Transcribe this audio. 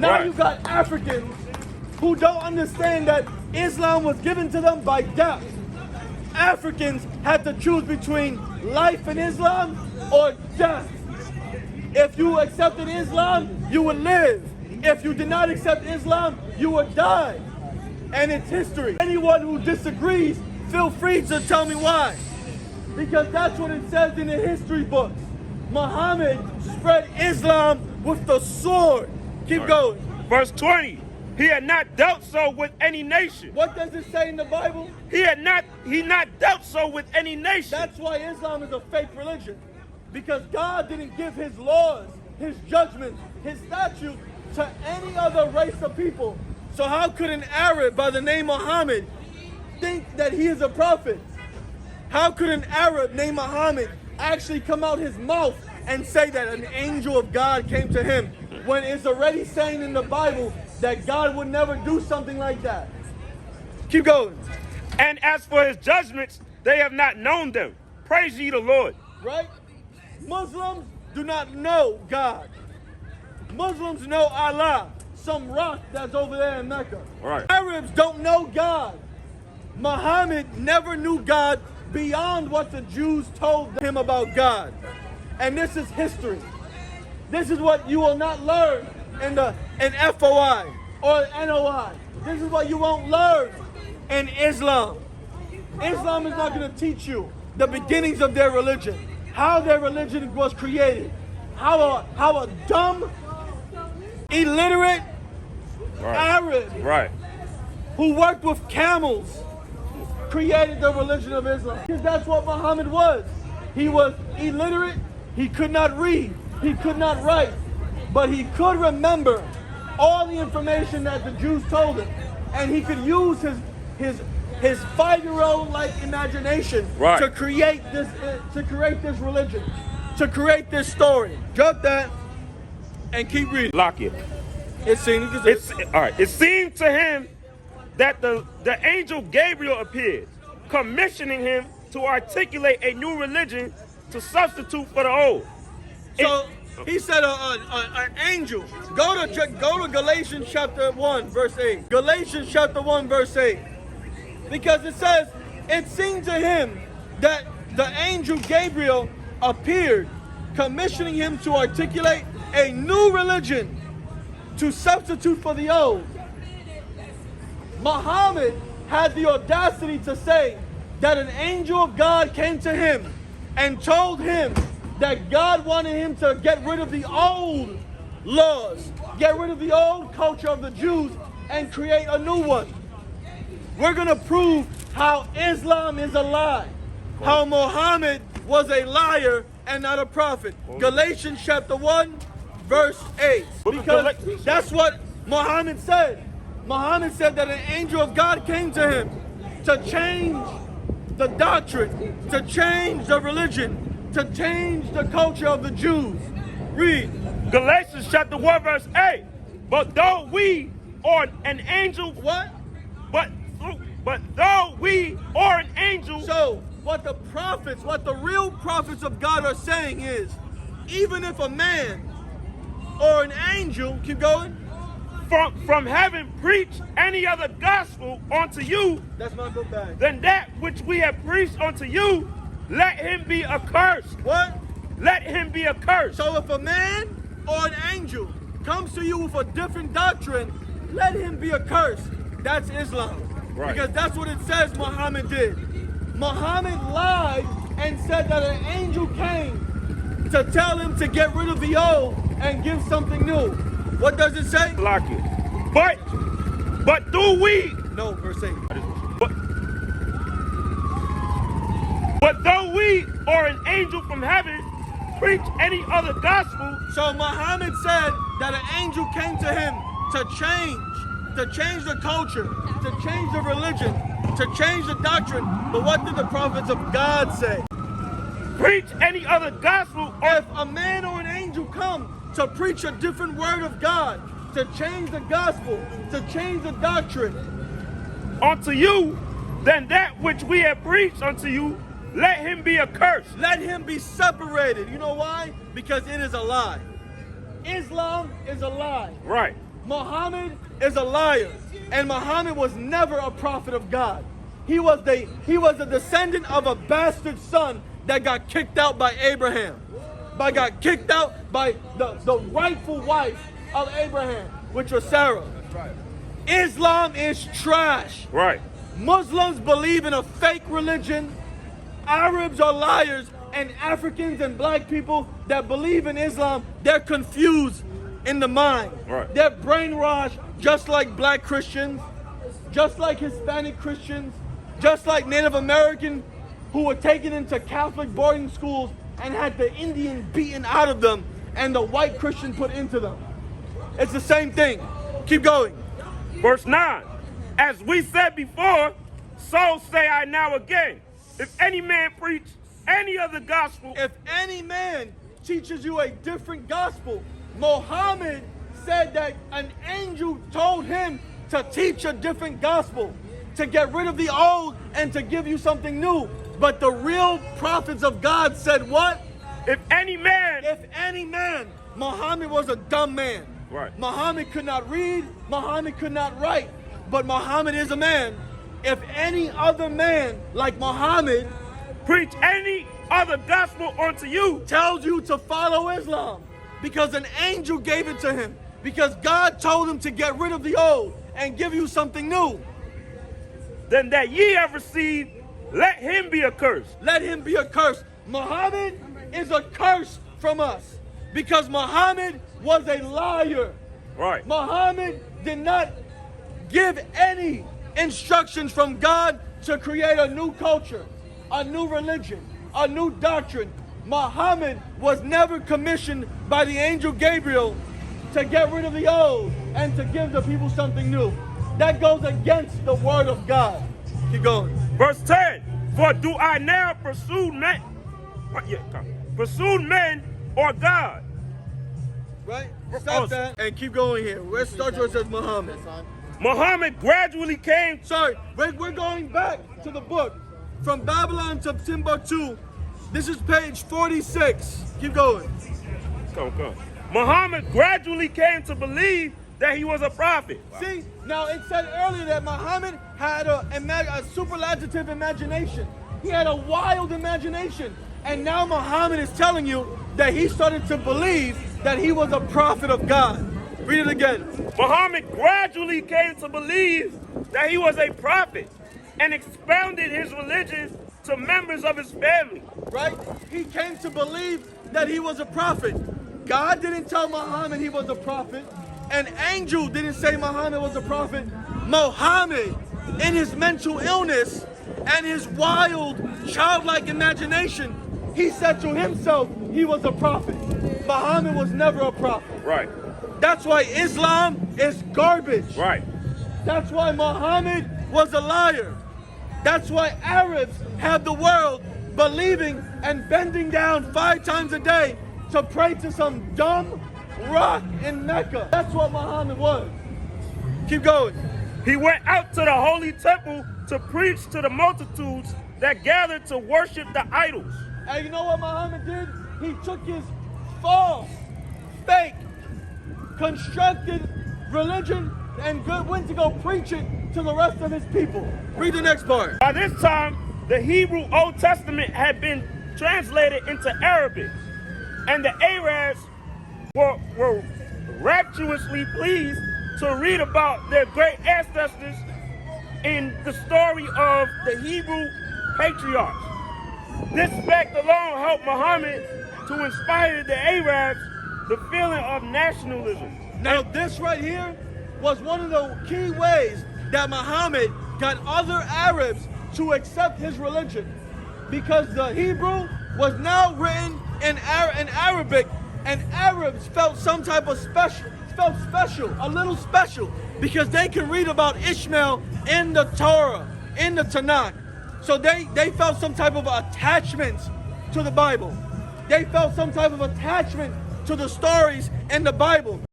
Now you got Africans who don't understand that Islam was given to them by death. Africans had to choose between life in Islam or death. If you accepted Islam, you would live. If you did not accept Islam, you would die. And it's history. Anyone who disagrees, feel free to tell me why. Because that's what it says in the history books. Muhammad spread Islam with the sword. Keep going. Verse 20. He had not dealt so with any nation. What does it say in the Bible? He not dealt so with any nation. That's why Islam is a fake religion. Because God didn't give his laws, his judgments, his statutes to any other race of people. So how could an Arab by the name Muhammad think that he is a prophet? How could an Arab named Muhammad actually come out his mouth and say that an angel of God came to him when it's already saying in the Bible that God would never do something like that? Keep going. And as for his judgments, they have not known them. Praise ye the Lord. Right? Muslims do not know God. Muslims know Allah, some rock that's over there in Mecca. Right. Arabs don't know God. Muhammad never knew God beyond what the Jews told him about God. And this is history. This is what you will not learn in FOI or NOI. This is what you won't learn in Islam. Islam is not going to teach you the beginnings of their religion, how their religion was created, how a dumb, illiterate Arab who worked with camels created the religion of Islam. Because that's what Muhammad was. He was illiterate, he could not read, he could not write, but he could remember all the information that the Jews told him, and he could use his 5-year-old like imagination to create this religion, to create this story. Drop that and keep reading. Lock it. It seemed to him that the angel Gabriel appeared, commissioning him to articulate a new religion to substitute for the old. So he said an angel. Go to Galatians chapter 1, verse 8. Galatians chapter 1, verse 8. Because it says, it seemed to him that the angel Gabriel appeared, commissioning him to articulate a new religion to substitute for the old. Muhammad had the audacity to say that an angel of God came to him and told him that God wanted him to get rid of the old laws, get rid of the old culture of the Jews, and create a new one. We're going to prove how Islam is a lie, how Muhammad was a liar and not a prophet. Galatians chapter 1, verse 8. Because that's what Muhammad said. Muhammad said that an angel of God came to him to change the doctrine, to change the religion, to change the culture of the Jews. Read. Galatians chapter 1, verse 8. But though we are an angel... What? But though we are an angel... So, what the real prophets of God are saying is, even if a man or an angel, keep going, from having preached any other gospel unto you, that's my book bag, than that which we have preached unto you, let him be accursed. What? Let him be accursed. So if a man or an angel comes to you with a different doctrine, let him be accursed. That's Islam. Right. Because that's what it says Muhammad did. Muhammad lied and said that an angel came to tell him to get rid of the old and give something new. What does it say? Lock it. But do we... No, verse 8. But though we or an angel from heaven preach any other gospel... So Muhammad said that an angel came to him to change the culture, to change the religion, to change the doctrine. But what did the prophets of God say? Preach any other gospel. If a man or an angel come to preach a different word of God, to change the gospel, to change the doctrine unto you, then that which we have preached unto you, let him be accursed. Let him be separated. You know why? Because it is a lie. Islam is a lie. Right. Muhammad is a liar, and Muhammad was never a prophet of God. He was a descendant of a bastard son that got kicked out by Abraham. Got kicked out by the rightful wife of Abraham, which was Sarah. Islam is trash. Right. Muslims believe in a fake religion. Arabs are liars, and Africans and black people that believe in Islam, they're confused in the mind. Right. They're brainwashed just like black Christians, just like Hispanic Christians, just like Native American who were taken into Catholic boarding schools and had the Indian beaten out of them and the white Christian put into them. It's the same thing. Keep going. Verse 9. As we said before, so say I now again. If any man preach any other gospel, if any man teaches you a different gospel, Muhammad said that an angel told him to teach a different gospel, to get rid of the old and to give you something new. But the real prophets of God said what? If any man. Muhammad was a dumb man. Right. Muhammad could not read. Muhammad could not write. But Muhammad is a man. If any other man like Muhammad preach any other gospel unto you, tells you to follow Islam because an angel gave it to him, because God told him to get rid of the old and give you something new, then that ye have received, let him be accursed. Let him be accursed. Muhammad is a curse from us because Muhammad was a liar. Right. Muhammad did not give any instructions from God to create a new culture, a new religion, a new doctrine. Muhammad was never commissioned by the angel Gabriel to get rid of the old and to give the people something new. That goes against the word of God. Keep going. Verse 10. For do I now pursue men? Pursue men or God? Right? Stop that and keep going here. Let's start where it says Muhammad. Muhammad gradually came. Sorry, we're going back to the book. From Babylon to Timbuktu. This is page 46. Keep going. Come. Muhammad gradually came to believe that he was a prophet. See, now it said earlier that Muhammad had a superlative imagination. He had a wild imagination. And now Muhammad is telling you that he started to believe that he was a prophet of God. Read it again. Muhammad gradually came to believe that he was a prophet and expounded his religion to members of his family. Right? He came to believe that he was a prophet. God didn't tell Muhammad he was a prophet. An angel didn't say Muhammad was a prophet. Muhammad, in his mental illness and his wild, childlike imagination, he said to himself he was a prophet. Muhammad was never a prophet. Right. That's why Islam is garbage. Right. That's why Muhammad was a liar. That's why Arabs have the world believing and bending down 5 times a day to pray to some dumb rock in Mecca. That's what Muhammad was. Keep going. He went out to the holy temple to preach to the multitudes that gathered to worship the idols. And you know what Muhammad did? He took his false, fake, constructed religion and went to go preach it to the rest of his people. Read the next part. By this time, the Hebrew Old Testament had been translated into Arabic, and the Arabs were rapturously pleased to read about their great ancestors in the story of the Hebrew patriarchs. This fact alone helped Muhammad to inspire the Arabs the feeling of nationalism. Now this right here was one of the key ways that Muhammad got other Arabs to accept his religion, because the Hebrew was now written in Arabic, and Arabs felt some type of special, a little special, because they can read about Ishmael in the Torah, in the Tanakh. So they felt some type of attachment to the Bible. They felt some type of attachment to the stories in the Bible.